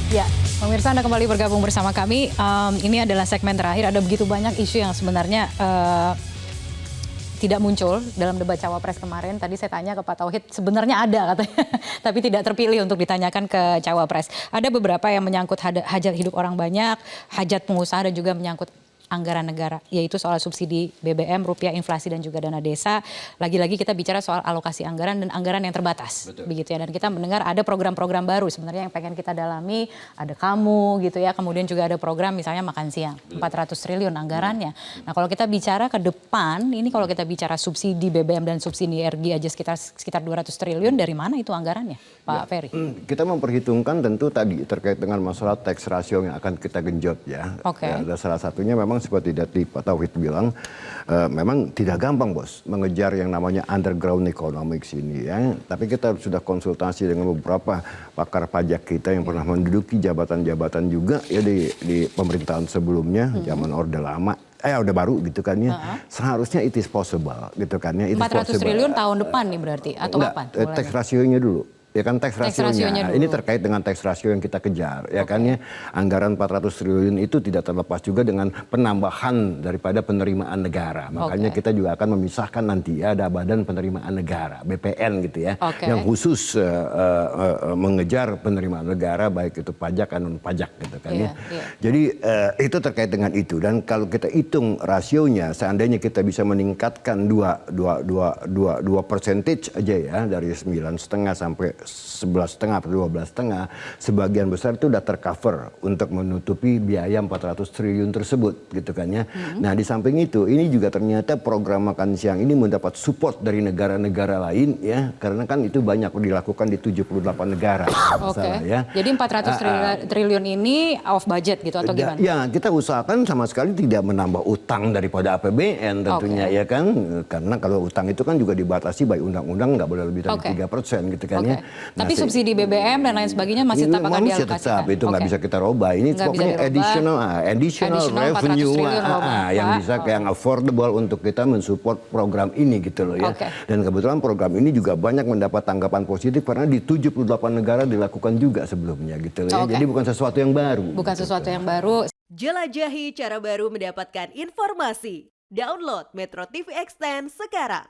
Ya, pemirsa Anda kembali bergabung bersama kami. Ini adalah segmen terakhir. Ada begitu banyak isu yang sebenarnya tidak muncul dalam debat cawapres kemarin. Tadi saya tanya ke Pak Tauhid, sebenarnya ada katanya, tapi tidak terpilih untuk ditanyakan ke cawapres. Ada beberapa yang menyangkut hajat hidup orang banyak, hajat pengusaha dan juga menyangkut anggaran negara, yaitu soal subsidi BBM, rupiah, inflasi dan juga dana desa. Lagi-lagi kita bicara soal alokasi anggaran dan anggaran yang terbatas. Betul. Begitu ya. Dan kita mendengar ada program-program baru sebenarnya yang pengen kita dalami, ada kamu gitu ya. Kemudian juga ada program misalnya makan siang, 400 triliun anggarannya. Nah, kalau kita bicara ke depan, ini kalau kita bicara subsidi BBM dan subsidi energi aja sekitar 200 triliun, dari mana itu anggarannya, Pak Ferry? Kita memperhitungkan tentu tadi terkait dengan masalah tax ratio yang akan kita genjot ya. Oke. Ada salah satunya memang seperti tadi Pak Tauhid bilang, memang tidak gampang bos mengejar yang namanya underground economics ini ya. Tapi kita sudah konsultasi dengan beberapa pakar pajak kita yang pernah menduduki jabatan-jabatan juga ya di pemerintahan sebelumnya, zaman Orde Lama. Orde Baru gitu kan ya. Seharusnya it is possible gitu kan ya. 400 triliun tahun depan nih berarti atau kapan? Tax rasionya dulu. Ya kan tax rasionya. Ini terkait dengan tax ratio yang kita kejar. Ya kan ya, anggaran 400 triliun itu tidak terlepas juga dengan penambahan daripada penerimaan negara. Makanya kita juga akan memisahkan nanti ya, ada Badan Penerimaan Negara, BPN gitu ya. Yang khusus mengejar penerimaan negara baik itu pajak dan non pajak gitu kan ya. Jadi itu terkait dengan itu, dan kalau kita hitung rasionya seandainya kita bisa meningkatkan 2 percentage aja ya, dari 9,5 sampai 11,5 atau 12,5, sebagian besar itu udah tercover untuk menutupi biaya 400 triliun tersebut gitu kan ya. Nah, di samping itu ini juga ternyata program makan siang ini mendapat support dari negara-negara lain ya, karena kan itu banyak dilakukan di 78 negara. Ya. Jadi 400 triliun ini off budget gitu atau gimana? Ya, kita usahakan sama sekali tidak menambah utang daripada APBN tentunya ya kan, karena kalau utang itu kan juga dibatasi by undang-undang, nggak boleh lebih dari 3% gitu kan ya. Tapi subsidi BBM dan lain sebagainya masih tetap akan dialokasikan? Tetap, itu nggak bisa kita robah. Ini pokoknya additional revenue yang bisa kayak affordable untuk kita mensupport program ini gitu loh ya. Dan kebetulan program ini juga banyak mendapat tanggapan positif karena di 78 negara dilakukan juga sebelumnya gitu loh ya. Jadi bukan sesuatu yang baru. Bukan sesuatu yang baru. Jelajahi cara baru mendapatkan informasi. Download Metro TV Extend sekarang.